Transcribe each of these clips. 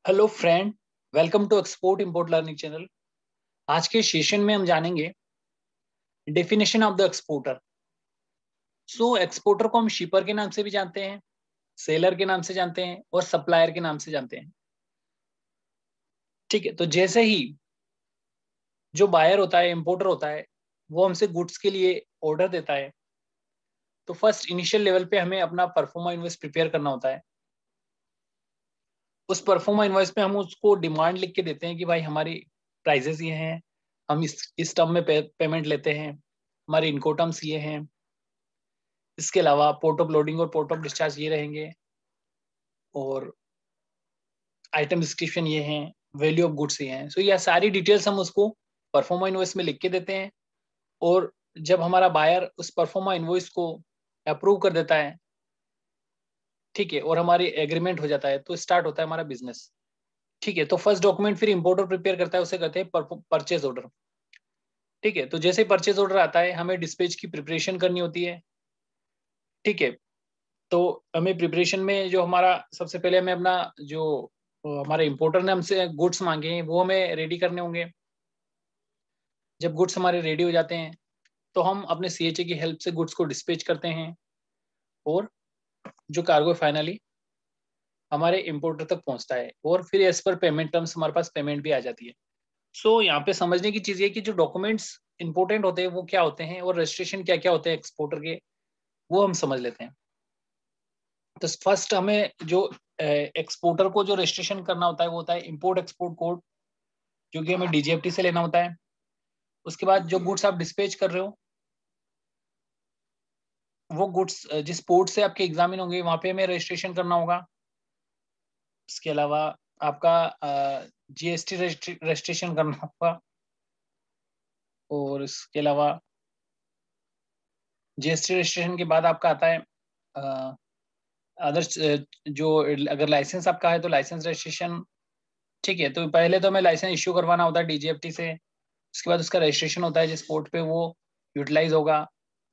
Hello friend, welcome to export import learning channel. आज के session में हम जानेंगे definition of the exporter. Exporter को हम शिपर के नाम से भी जानते हैं, सेलर के नाम से जानते हैं और सप्लायर के नाम से जानते हैं। ठीक है, तो जैसे ही जो बायर होता है, इंपोर्टर होता है, वो हमसे गुड्स के लिए ऑर्डर देता है, तो फर्स्ट इनिशियल लेवल पे हमें अपना परफॉर्मा इनवॉइस प्रिपेयर करना होता है। उस परफॉर्मा इनवॉइस पे हम उसको डिमांड लिख के देते हैं कि भाई हमारी प्राइजेस ये हैं, हम इस टर्म में पेमेंट लेते हैं, हमारे इनकोटम्स ये हैं, इसके अलावा पोर्ट ऑफ लोडिंग और पोर्ट ऑफ डिस्चार्ज ये रहेंगे, और आइटम डिस्क्रिप्शन ये हैं, वैल्यू ऑफ गुड्स ये हैं। सो यह सारी डिटेल्स हम उसको परफॉर्मा इनवॉइस में लिख के देते हैं, और जब हमारा बायर उस परफॉर्मा इनवॉइस को अप्रूव कर देता है, ठीक है, और हमारी एग्रीमेंट हो जाता है, तो स्टार्ट होता है हमारा बिजनेस। ठीक है, तो फर्स्ट डॉक्यूमेंट फिर इंपोर्टर प्रिपेयर करता है, उसे कहते हैं परचेज ऑर्डर। ठीक है, तो जैसे परचेज ऑर्डर आता है, हमें डिस्पैच की प्रिपरेशन करनी होती है। ठीक है, तो हमें प्रिपरेशन में जो हमारा सबसे पहले हमें अपना जो हमारे इंपोर्टर ने हमसे गुड्स मांगे हैं वो हमें रेडी करने होंगे। जब गुड्स हमारे रेडी हो जाते हैं, तो हम अपने सीएचए की हेल्प से गुड्स को डिस्पैच करते हैं, और जो कार्गो फाइनली हमारे इंपोर्टर तक पहुंचता है, और फिर एज पर पेमेंट टर्म्स हमारे पास पेमेंट भी आ जाती है। यहाँ पे समझने की चीज ये कि जो डॉक्यूमेंट्स इंपोर्टेंट होते हैं वो क्या होते हैं, और रजिस्ट्रेशन क्या क्या होते हैं एक्सपोर्टर के, वो हम समझ लेते हैं। तो फर्स्ट हमें जो एक्सपोर्टर को जो रजिस्ट्रेशन करना होता है वो होता है इंपोर्ट एक्सपोर्ट कोड, जो कि हमें डीजीएफटी से लेना होता है। उसके बाद जो गुड्स आप डिस्पैच कर रहे हो, वो गुड्स जिस पोर्ट से आपके एग्जामिन होंगे वहां पे हमें रजिस्ट्रेशन करना होगा। इसके अलावा आपका जीएसटी रजिस्ट्रेशन करना होगा, और इसके अलावा जीएसटी रजिस्ट्रेशन के बाद आपका आता है अदर, जो अगर लाइसेंस आपका है तो लाइसेंस रजिस्ट्रेशन। ठीक है, तो पहले तो हमें लाइसेंस इश्यू करवाना होता है डीजीएफटी से, उसके बाद उसका रजिस्ट्रेशन होता है जिस पोर्ट पे वो यूटिलाइज होगा।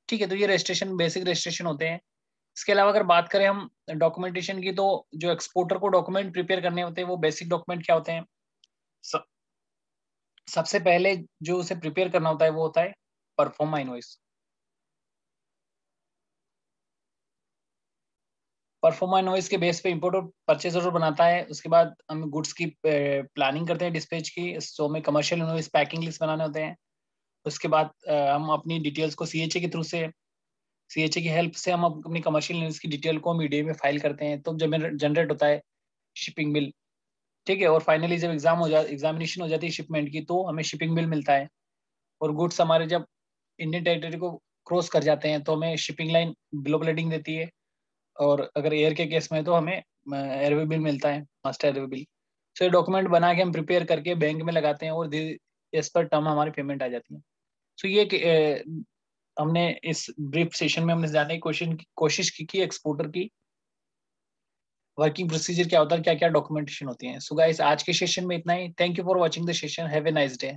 ठीक है, तो ये रजिस्ट्रेशन बेसिक रजिस्ट्रेशन होते हैं। इसके अलावा अगर बात करें हम डॉक्यूमेंटेशन की, तो जो एक्सपोर्टर को डॉक्यूमेंट प्रिपेयर करने होते हैं वो बेसिक डॉक्यूमेंट क्या होते हैं। सब सबसे पहले जो उसे प्रिपेयर करना होता है वो होता है परफॉर्मा इनवॉइस। परफॉर्मा इनवॉइस के बेस पे इंपोर्टर परचेज ऑर्डर बनाता है। उसके बाद हम गुड्स की प्लानिंग करते हैं डिस्पैच की, सो हमें कमर्शियल इनवॉइस पैकिंग लिस्ट बनाने होते हैं। उसके बाद हम अपनी डिटेल्स को सीएचए के थ्रू से, सीएचए की हेल्प से हम अपनी कमर्शियल इनवॉइस की डिटेल को मीडिया में फाइल करते हैं, तो जब जनरेट होता है शिपिंग बिल। ठीक है, और फाइनली जब एग्जामिनेशन हो जाती है शिपमेंट की, तो हमें शिपिंग बिल मिलता है। और गुड्स हमारे जब इंडियन टेरिटरी को क्रॉस कर जाते हैं, तो हमें shipping line bill of lading देती है। और अगर एयर के केस में तो हमें एयरवे बिल मिलता है, मास्टर एयरवे बिल। सो ये डॉक्यूमेंट बना के हम प्रिपेयर करके बैंक में लगाते हैं, और इस पर टर्म हमारी पेमेंट आ जाती है। सो ये हमने इस ब्रीफ सेशन में हमने जानने की कोशिश की कि एक्सपोर्टर की वर्किंग प्रोसीजर क्या होता है, क्या क्या डॉक्यूमेंटेशन होती है। सो गाइस, आज के सेशन में इतना ही। Thank you for watching the session. Have a nice day.